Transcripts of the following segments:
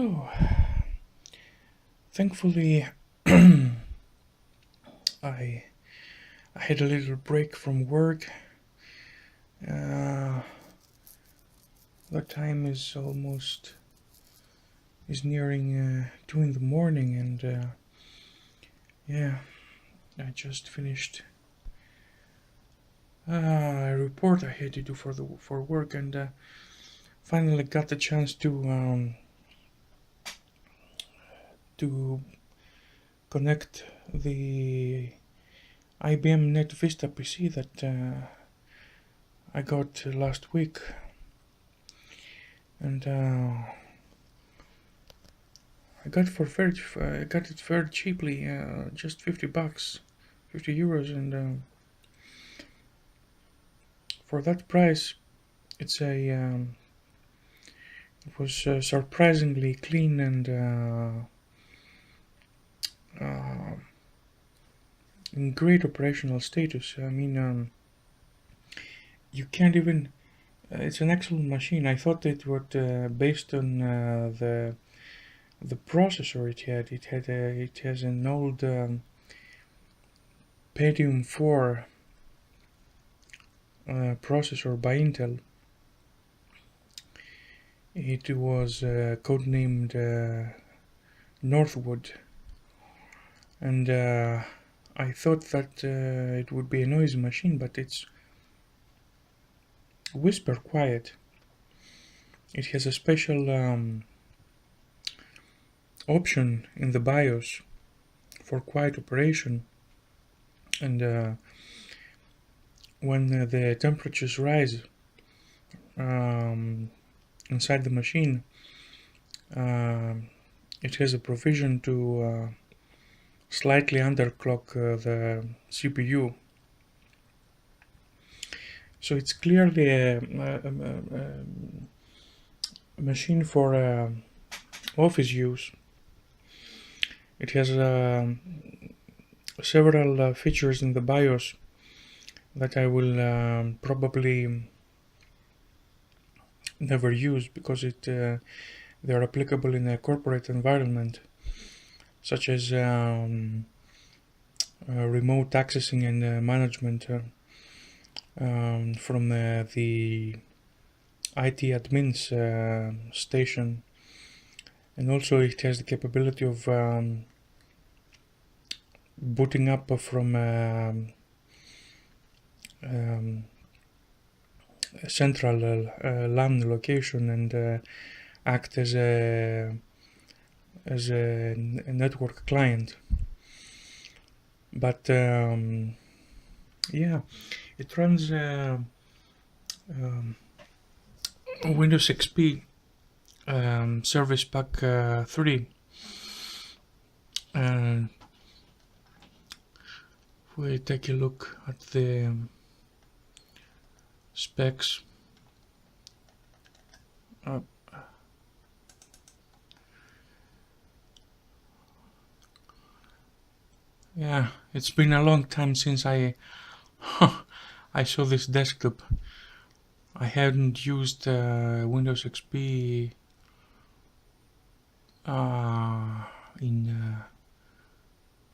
Oh, thankfully, I I had a little break from work. Uh, the time is nearing 2 in the morning, and yeah, I just finished a report I had to do for work, and finally got the chance to connect the IBM NetVista PC that I got last week, and I got it very cheaply, just $50, €50, and for that price, it's a it was surprisingly clean and in great operational status. I mean, you can't even. It's an excellent machine. I thought it would, based on the processor it had. It has an old Pentium 4 processor by Intel. It was codenamed Northwood, and I thought that it would be a noisy machine, but it's whisper quiet. It has a special option in the BIOS for quiet operation, and when the temperatures rise inside the machine, it has a provision to slightly underclock the CPU. So it's clearly a machine for office use. It has several features in the BIOS that I will probably never use because they are applicable in a corporate environment, such as remote accessing and management from the IT admin's station, and also it has the capability of booting up from a central LAN location and act as a network client. But yeah, it runs Windows XP Service Pack 3, and if we take a look at the specs, yeah, it's been a long time since I I saw this desktop. I hadn't used Windows XP in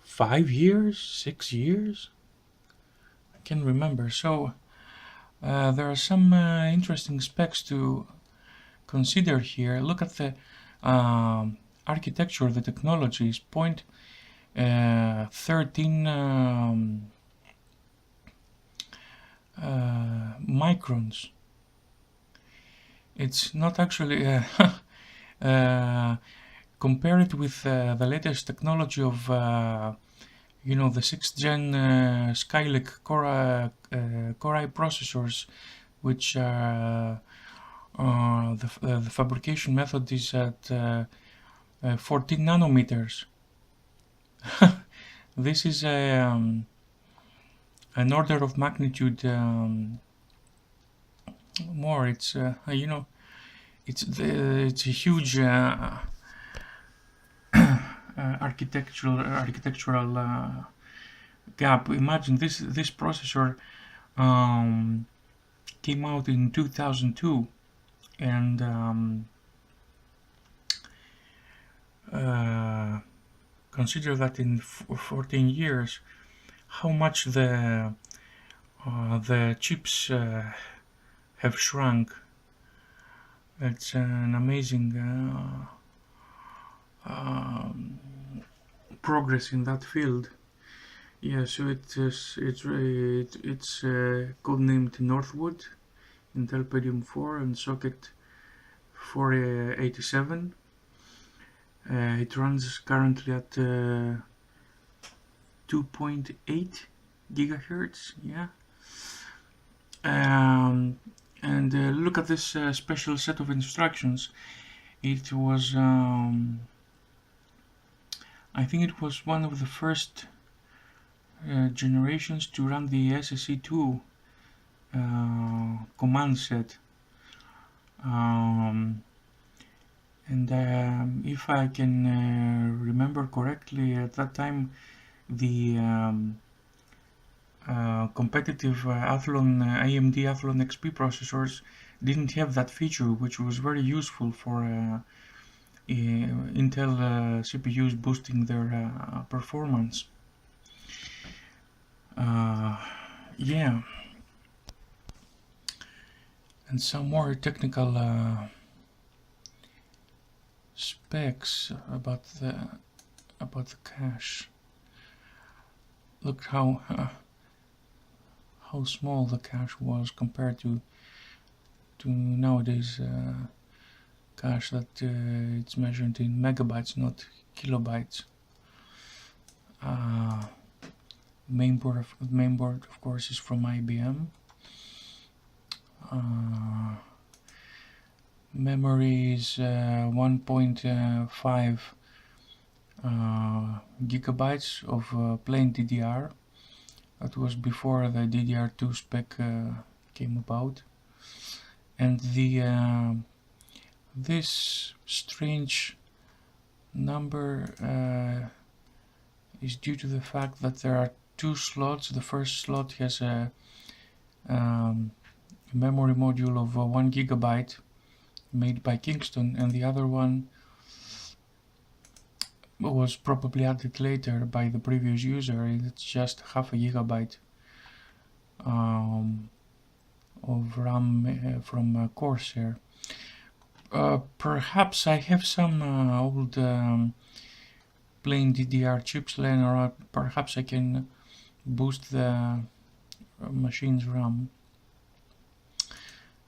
5 years, 6 years. I can't remember. So there are some interesting specs to consider here. Look at the architecture. The technology is 0.13 microns. It's not actually compare it with the latest technology of the 6th gen Skylake Core I processors, which the fabrication method is at 14 nanometers. This is an order of magnitude more. It's it's a huge architectural gap. Imagine this processor came out in 2002, and consider that in 14 years, how much the chips have shrunk. It's an amazing progress in that field. Yeah, so it's codenamed Northwood, Intel Pentium 4 and socket 487. It runs currently at 2.8 gigahertz. Yeah. And look at this special set of instructions. It was, I think it was one of the first generations to run the SSE2 command set. And if I can remember correctly, at that time the competitive AMD Athlon XP processors didn't have that feature, which was very useful for Intel CPUs boosting their performance. Yeah, and some more technical specs about the cache. Look how small the cache was compared to nowadays cache that it's measured in megabytes, not kilobytes. Mainboard of course is from IBM. Memory is 1.5 gigabytes of plain DDR. That was before the DDR2 spec came about, and the this strange number is due to the fact that there are two slots. The first slot has a memory module of 1 gigabyte made by Kingston, and the other one was probably added later by the previous user. It's just half a gigabyte of RAM from Corsair. Perhaps I have some old plain DDR chips laying around. Perhaps I can boost the machine's RAM.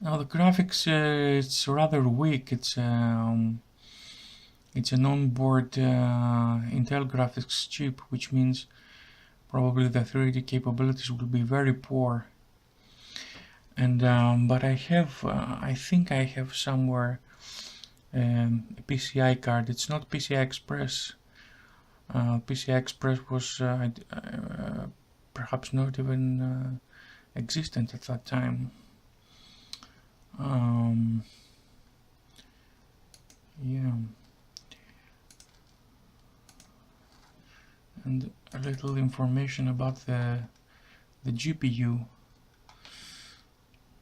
Now the graphics, it's rather weak. It's an onboard Intel graphics chip, which means probably the 3D capabilities will be very poor. And but I have, I think I have somewhere a PCI card. It's not PCI Express. PCI Express was perhaps not even existent at that time. Yeah, and a little information about the GPU.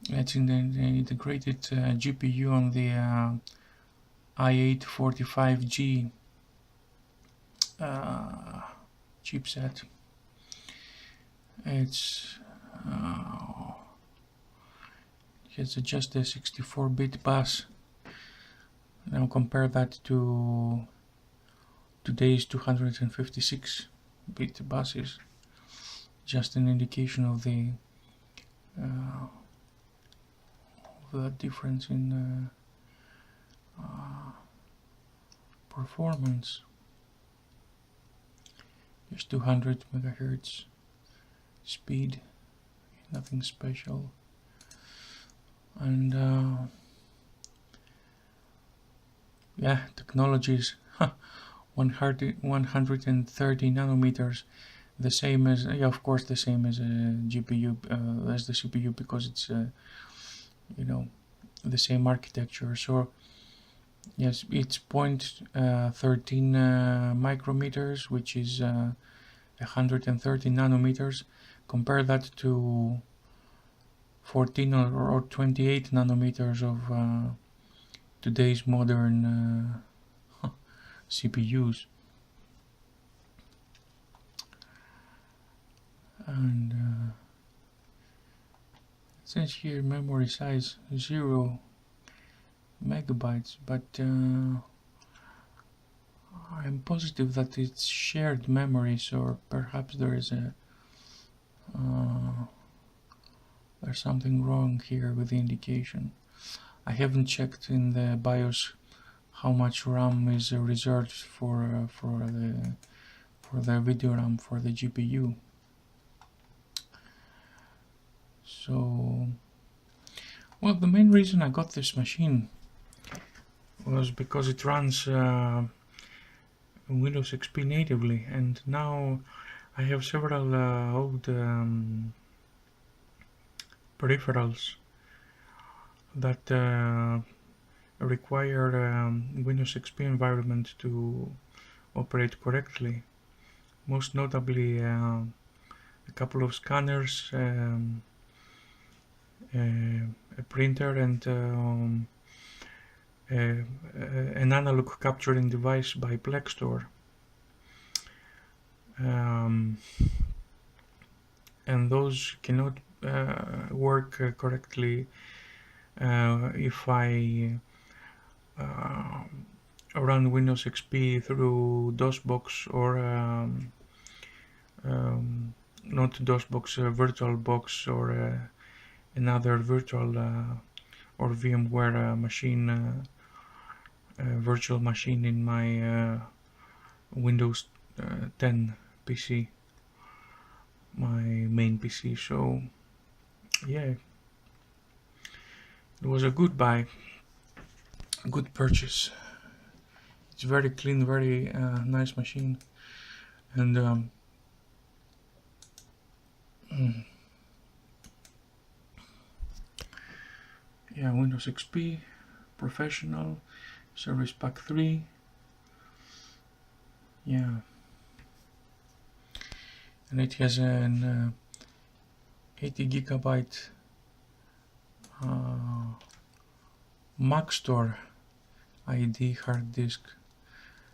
It's in the integrated GPU on the i8-45G chipset. It's has just a 64-bit bus. Now compare that to today's 256-bit buses. Just an indication of the difference in performance. Just 200 megahertz speed, nothing special. And yeah, technologies 130 nanometers, the same as, yeah, of course the same as a GPU, as the CPU, because it's you know, the same architecture. So yes, it's 0.13 micrometers, which is 130 nanometers. Compare that to 14 or 28 nanometers of today's modern CPUs. says here memory size 0 megabytes, but I'm positive that it's shared memory, so perhaps there is there's something wrong here with the indication. I haven't checked in the BIOS how much RAM is reserved for the video RAM for the GPU. So, well, the main reason I got this machine was because it runs Windows XP natively, and now I have several old peripherals that require Windows XP environment to operate correctly. Most notably a couple of scanners, a printer, and an analog capturing device by Plextor. And those cannot work correctly if I run Windows XP through DOSBox or not DOSBox, VirtualBox, or another virtual or VMware machine, virtual machine in my Windows 10 PC, my main PC. So yeah, it was a good buy, good purchase. It's very clean, very nice machine, and yeah, Windows XP, Professional, Service Pack 3, yeah, and it has an 80 gigabyte Maxtor ID hard disk.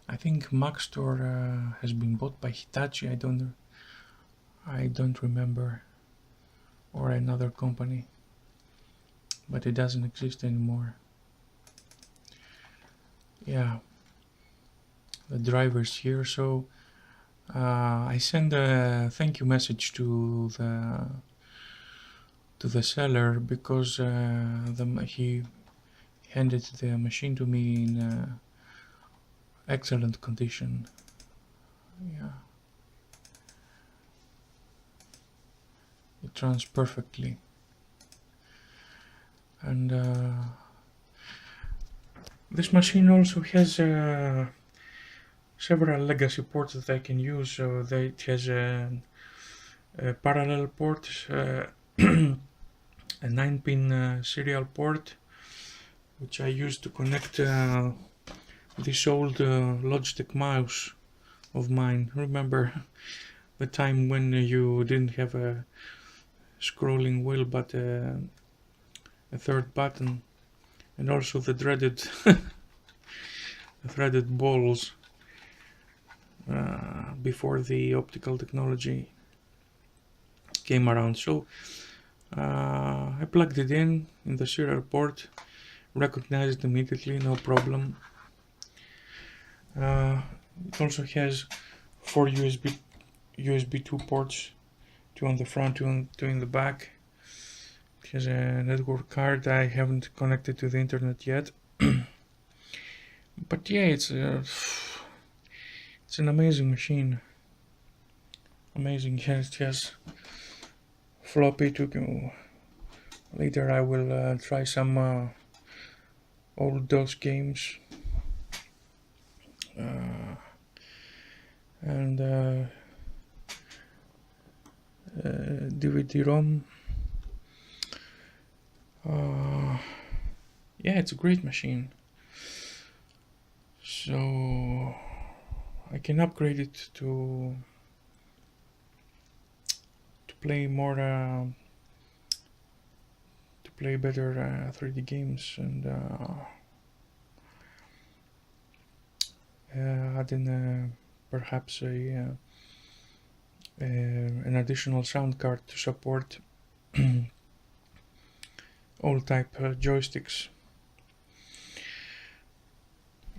I think Maxtor has been bought by Hitachi. I don't remember, or another company, but it doesn't exist anymore. Yeah, the drivers here. So I send a thank you message to the seller because he handed the machine to me in excellent condition. Yeah, it runs perfectly, and this machine also has several legacy ports that I can use. So it has a parallel port, a 9-pin serial port, which I use to connect this old Logitech mouse of mine. Remember the time when you didn't have a scrolling wheel but a third button, and also the dreaded threaded balls before the optical technology came around. So I plugged it in the serial port, recognized it immediately, no problem. It also has 4 USB 2 ports, 2 on the front, 2 in the back. It has a network card. I haven't connected to the internet yet. But yeah, it's an amazing machine. Amazing. It has floppy to go. Later I will try some old DOS games. And DVD-ROM. Yeah, it's a great machine. So I can upgrade it to play more, to play better 3D games, and add in perhaps an additional sound card to support old type joysticks.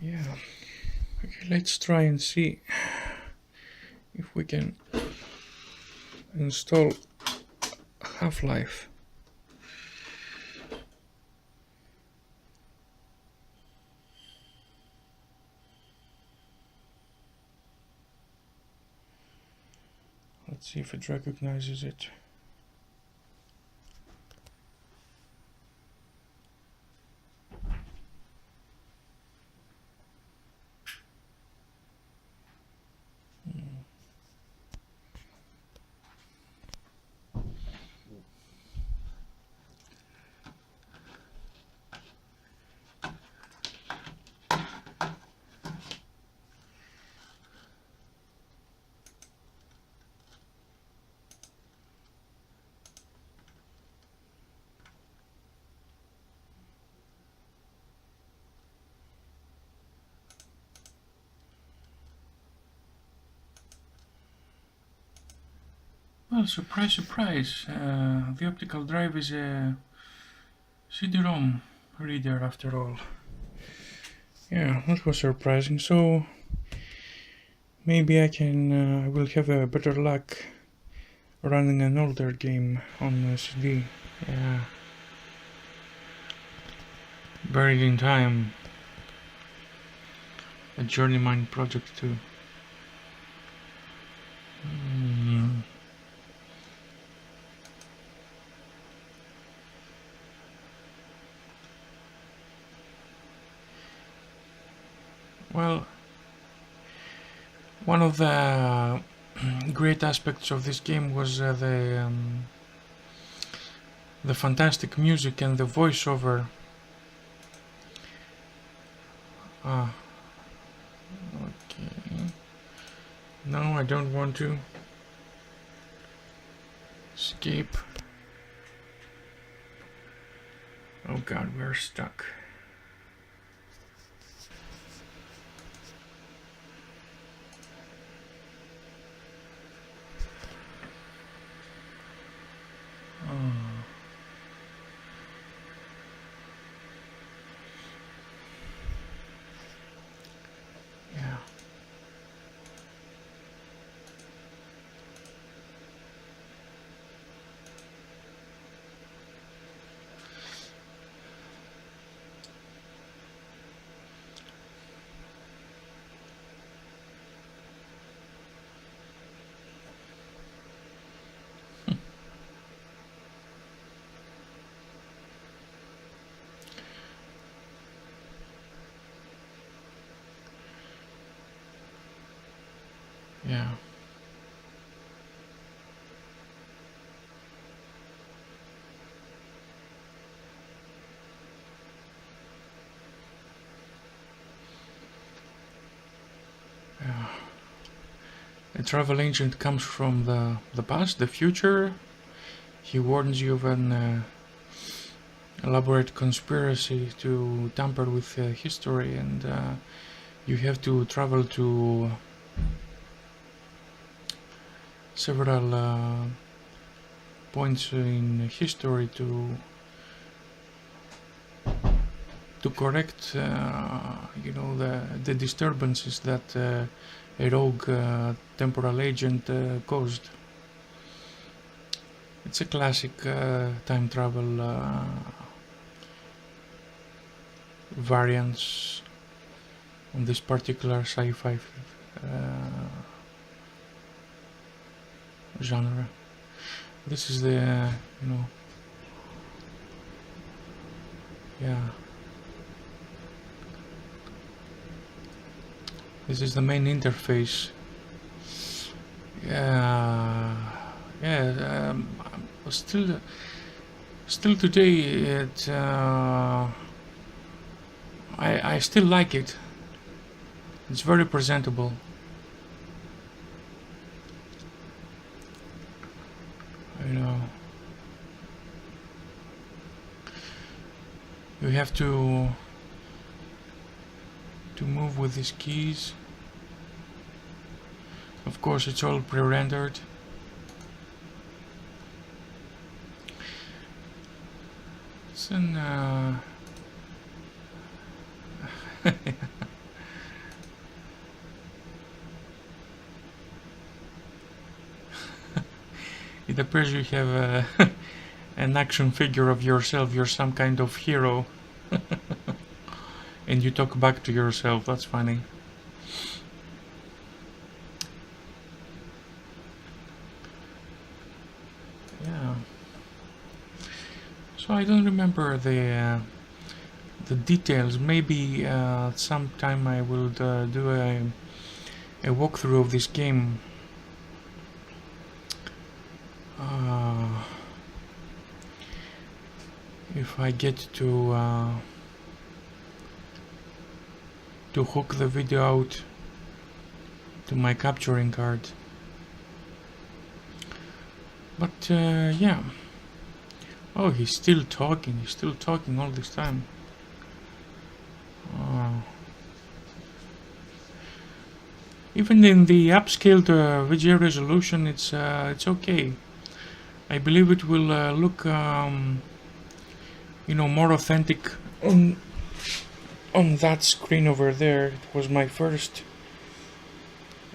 Yeah. Okay, let's try and see if we can install Half-Life. Let's see if it recognizes it. Well, surprise, surprise, the optical drive is a CD-ROM reader after all. Yeah, that was surprising. So maybe I will have a better luck running an older game on CD. Yeah. Buried in Time, a Journeyman project too. Well, one of the great aspects of this game was the fantastic music and the voiceover. Okay. No, I don't want to. Escape. Oh god, we're stuck. Yeah. Yeah. Yeah. A travel agent comes from the past, the future. He warns you of an elaborate conspiracy to tamper with history, and you have to travel to several points in history to correct, the disturbances that a rogue temporal agent caused. It's a classic time travel variance on this particular sci-fi genre. This is the, yeah. This is the main interface. Yeah, yeah. Still today, I still like it. It's very presentable. You have to move with these keys. Of course, it's all pre-rendered. And it appears you have an action figure of yourself. You're some kind of hero. And you talk back to yourself. That's funny. Yeah. So I don't remember the details. Maybe sometime I will do a walkthrough of this game. If I get to hook the video out to my capturing card. But yeah. Oh, he's still talking. He's still talking all this time. Even in the upscaled VGA resolution, it's okay. I believe it will look, more authentic on that screen over there. It was my first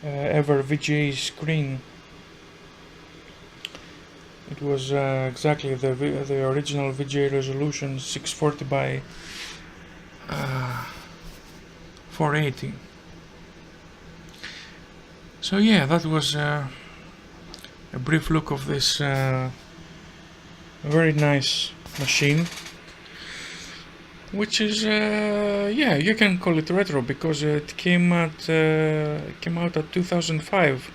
ever VGA screen. It was exactly the original VGA resolution, 640 by 480. So yeah, that was a brief look of this very nice machine, which is yeah, you can call it retro because it came out at 2005,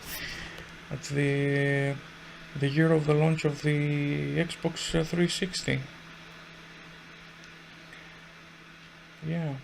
at the year of the launch of the Xbox 360. Yeah.